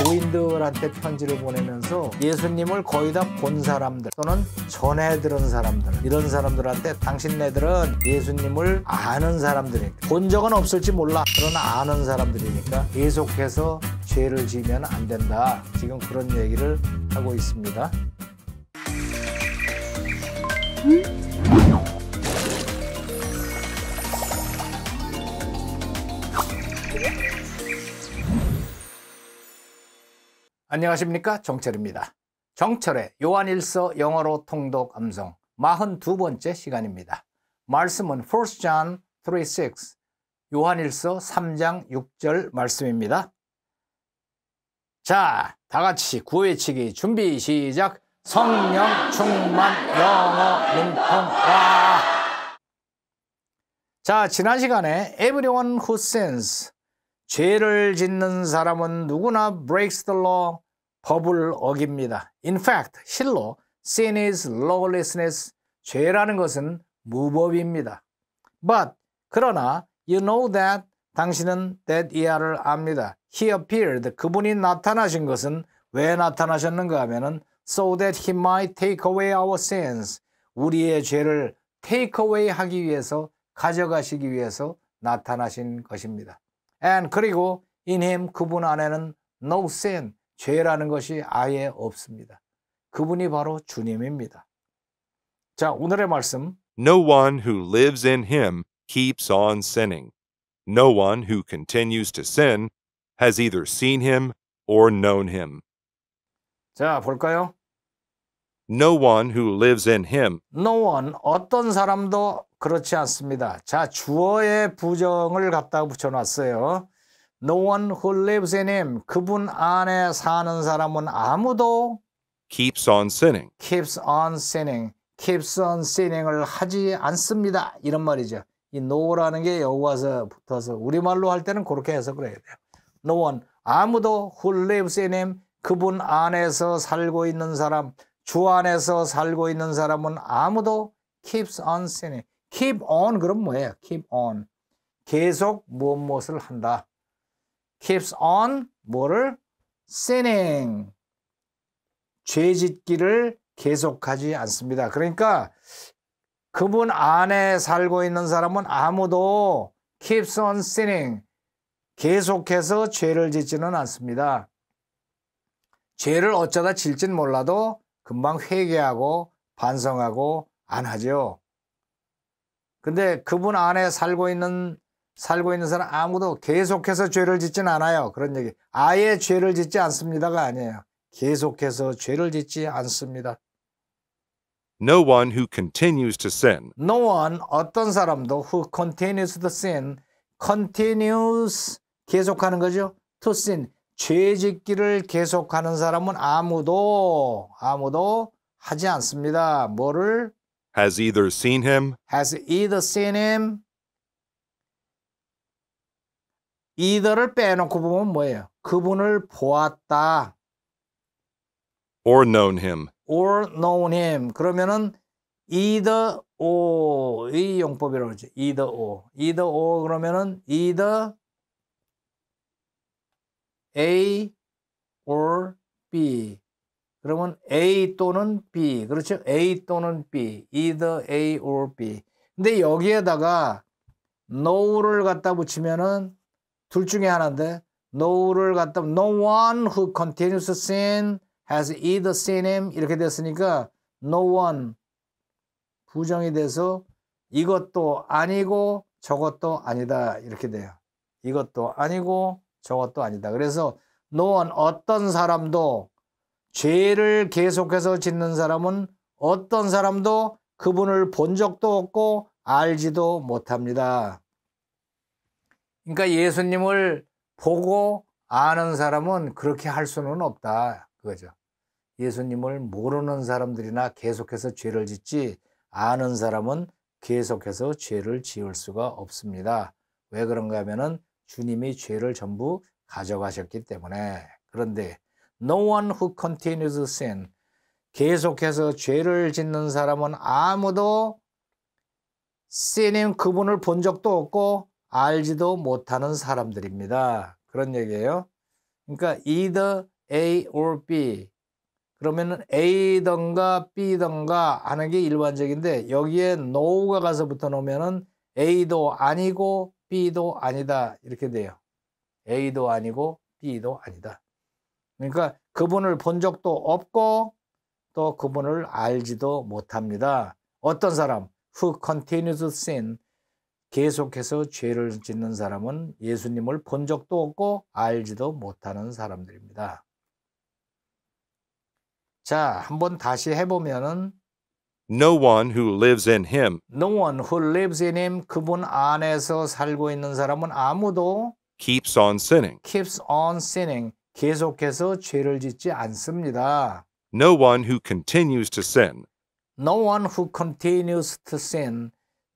교인들한테 편지를 보내면서 예수님을 거의 다 본 사람들 또는 전해 들은 사람들, 이런 사람들한테 당신네들은 예수님을 아는 사람들이니까, 본 적은 없을지 몰라, 그러나 아는 사람들이니까 계속해서 죄를 지으면 안 된다, 지금 그런 얘기를 하고 있습니다. 안녕하십니까, 정철입니다. 정철의 요한일서 영어로 통독 암송 42번째 시간입니다. 말씀은 1 John 3:6 요한일서 3장 6절 말씀입니다. 자, 다같이 구호외치기 준비 시작. 성령 충만 영어 능통와. 자, 지난 시간에 Everyone who sins, 죄를 짓는 사람은 누구나 breaks the law, 법을 어깁니다. In fact, 실로 sin is lawlessness, 죄라는 것은 무법입니다. But, 그러나 you know that, 당신은 that 이하를 압니다. He appeared, 그분이 나타나신 것은 왜 나타나셨는가 하면은 so that he might take away our sins, 우리의 죄를 take away 하기 위해서, 가져가시기 위해서 나타나신 것입니다. And 그리고 in him, 그분 안에는 no sin, 죄라는 것이 아예 없습니다. 그분이 바로 주님입니다. 자, 오늘의 말씀. No one who lives in him keeps on sinning. No one who continues to sin has either seen him or known him. 자, 볼까요? No one who lives in him. No one, 어떤 사람도 그렇지 않습니다. 자, 주어의 부정을 갖다가 붙여놨어요. No one who lives in him, 그분 안에 사는 사람은 아무도 Keeps on sinning. keeps on sinning, keeps on sinning을 하지 않습니다, 이런 말이죠. 이 no라는 게 여기 와서 붙어서 우리말로 할 때는 그렇게 해석을 해야 돼요. No one, 아무도 who lives in him, 그분 안에서 살고 있는 사람, 주 안에서 살고 있는 사람은 아무도 keeps on sinning. keep on, 그럼 뭐예요? keep on, 계속 무엇을 한다. keeps on, 뭐를? sinning, 죄 짓기를 계속하지 않습니다. 그러니까 그분 안에 살고 있는 사람은 아무도 keeps on sinning, 계속해서 죄를 짓지는 않습니다. 죄를 어쩌다 질진 몰라도 금방 회개하고 반성하고 안 하죠. 근데 그분 안에 살고 있는 사람 아무도 계속해서 죄를 짓진 않아요. 그런 얘기. 아예 죄를 짓지 않습니다가 아니에요. 계속해서 죄를 짓지 않습니다. No one who continues to sin. No one, 어떤 사람도 who continues to sin, continues, 계속하는 거죠. to sin, 죄 짓기를 계속하는 사람은 아무도 하지 않습니다. 뭐를? Has either seen him. Has either seen him. either를 빼놓고 보면 뭐예요? 그분을 보았다. Or known him. or known him. 그러면은 either or, 이 용법이라고 그러죠. either or. either or 그러면은 either A or B. 그러면 A 또는 B. 그렇죠? A 또는 B. either A or B. 근데 여기에다가 no를 갖다 붙이면은 둘 중에 하나인데, no를 갖다 no one who continues to sin has either seen him 이렇게 됐으니까 no one 부정이 돼서 이것도 아니고 저것도 아니다 이렇게 돼요. 이것도 아니고 저것도 아니다. 그래서 no one, 어떤 사람도, 죄를 계속해서 짓는 사람은 어떤 사람도 그분을 본 적도 없고 알지도 못합니다. 그러니까 예수님을 보고 아는 사람은 그렇게 할 수는 없다, 그거죠. 예수님을 모르는 사람들이나 계속해서 죄를 짓지, 아는 사람은 계속해서 죄를 지을 수가 없습니다. 왜 그런가 하면은 주님이 죄를 전부 가져가셨기 때문에. 그런데 no one who continues to sin, 계속해서 죄를 짓는 사람은 아무도 sinning, 그분을 본 적도 없고 알지도 못하는 사람들입니다. 그런 얘기예요. 그러니까 either A or B. 그러면은 A던가 B던가 하는 게 일반적인데 여기에 no가 가서 붙어 놓으면은 A도 아니고 B도 아니다 이렇게 돼요. A도 아니고 B도 아니다. 그러니까 그분을 본 적도 없고 또 그분을 알지도 못합니다. 어떤 사람? Who continues to sin. 계속해서 죄를 짓는 사람은 예수님을 본 적도 없고 알지도 못하는 사람들입니다. 자, 한번 다시 해보면은 No one who lives in him No one who lives in him, 그분 안에서 살고 있는 사람은 아무도 keeps on sinning. keeps on sinning, 계속해서 죄를 짓지 않습니다. No one who continues to sin No one who continues to sin,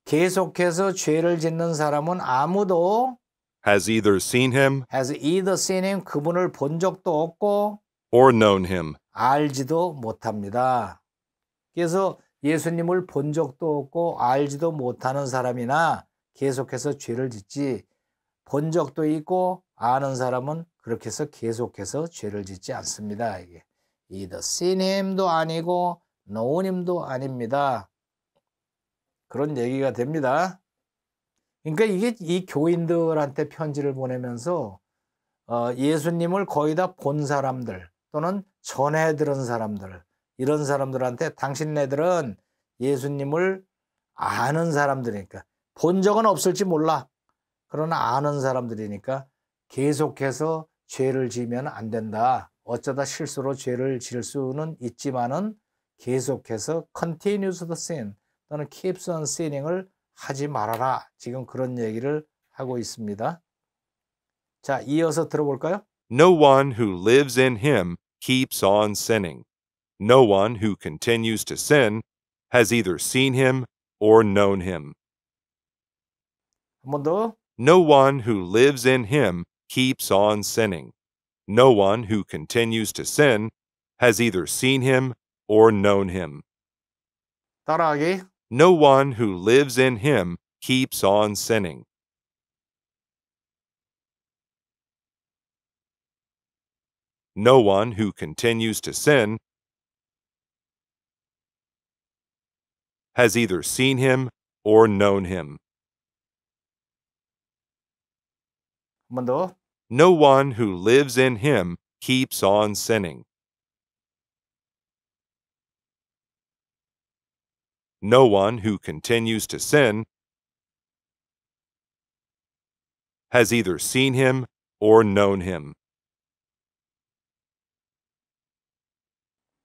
계속해서 죄를 짓는 사람은 아무도 has either seen him has either seen him, 그분을 본 적도 없고 or known him. 알지도 못합니다. 그래서 예수님을 본 적도 없고 알지도 못하는 사람이나 계속해서 죄를 짓지 본 적도 있고 아는 사람은 그렇게 해서 계속해서 죄를 짓지 않습니다. 이게 either seen him도 아니고 known him도 아닙니다. 그런 얘기가 됩니다. 그러니까 이게 이 교인들한테 편지를 보내면서 예수님을 거의 다 본 사람들 또는 전해 들은 사람들 이런 사람들한테 당신네들은 예수님을 아는 사람들이니까 본 적은 없을지 몰라. 그러나 아는 사람들이니까 계속해서 죄를 지으면 안 된다. 어쩌다 실수로 죄를 지을 수는 있지만은 계속해서 continues to sin 또는 keeps on sinning을 하지 말아라. 지금 그런 얘기를 하고 있습니다. 자, 이어서 들어볼까요? No one who lives in him keeps on sinning. No one who continues to sin has either seen him or known him. 한 번 더. No one who lives in him keeps on sinning. No one who continues to sin has either seen him or known him. 따라하기. No one who lives in him keeps on sinning. No one who continues to sin has either seen him or known him. 한 번 더. No one who lives in him keeps on sinning. No one who continues to sin has either seen him or known him.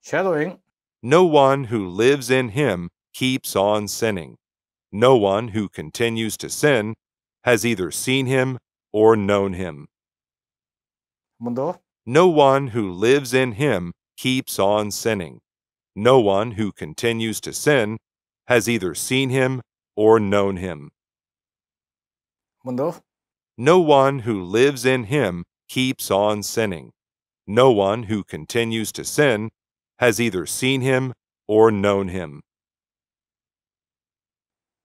쉐도잉. No one who lives in him keeps on sinning. No one who continues to sin has either seen him or known him. 한 번 더. No one who lives in him keeps on sinning. No one who continues to sin has either seen him or known him. 한 번 더. No one who lives in him keeps on sinning. No one who continues to sin has either seen him or known him.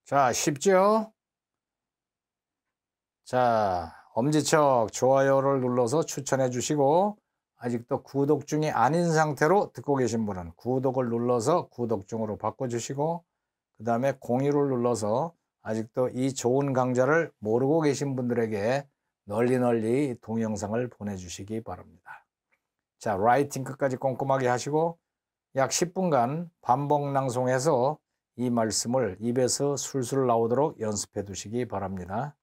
자, 쉽죠? 자, 엄지척 좋아요를 눌러서 추천해 주시고 아직도 구독 중이 아닌 상태로 듣고 계신 분은 구독을 눌러서 구독 중으로 바꿔주시고 그 다음에 공유를 눌러서 아직도 이 좋은 강좌를 모르고 계신 분들에게 널리 동영상을 보내주시기 바랍니다. 자, 라이팅 끝까지 꼼꼼하게 하시고 약 10분간 반복 낭송해서 이 말씀을 입에서 술술 나오도록 연습해 두시기 바랍니다.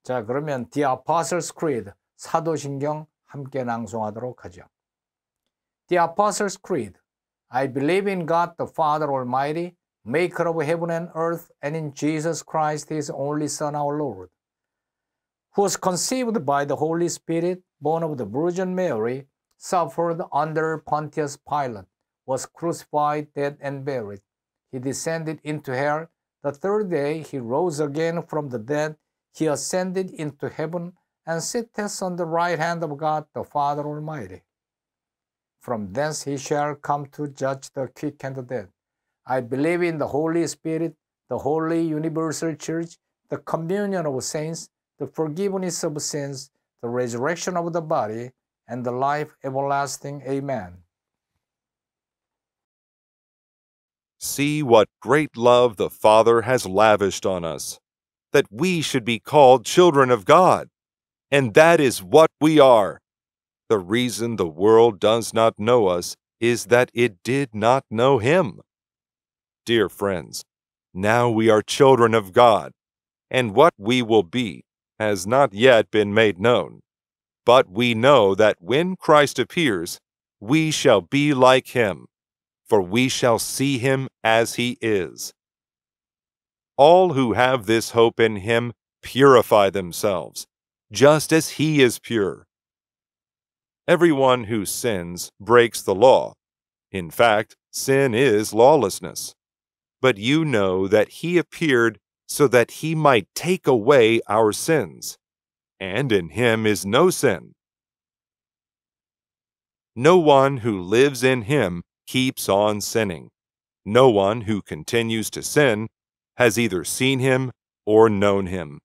자, 그러면 The Apostles' Creed, 사도신경 함께 낭송하도록 하죠. The Apostles' Creed. I believe in God the Father Almighty, maker of heaven and earth, and in Jesus Christ, his only Son, our Lord, who was conceived by the Holy Spirit, born of the Virgin Mary, suffered under Pontius Pilate, was crucified, dead, and buried. He descended into hell. The third day he rose again from the dead. He ascended into heaven and sitteth on the right hand of God the Father Almighty. From thence he shall come to judge the quick and the dead. I believe in the Holy Spirit, the holy universal church, the communion of saints, the forgiveness of sins, the resurrection of the body, and the life everlasting. Amen. See what great love the Father has lavished on us, that we should be called children of God. And that is what we are. The reason the world does not know us is that it did not know Him. Dear friends, now we are children of God, and what we will be has not yet been made known. But we know that when Christ appears, we shall be like Him, for we shall see Him as He is. All who have this hope in Him purify themselves, just as He is pure. Everyone who sins breaks the law. In fact, sin is lawlessness. But you know that He appeared so that He might take away our sins, and in Him is no sin. No one who lives in Him keeps on sinning. No one who continues to sin has either seen Him or known Him.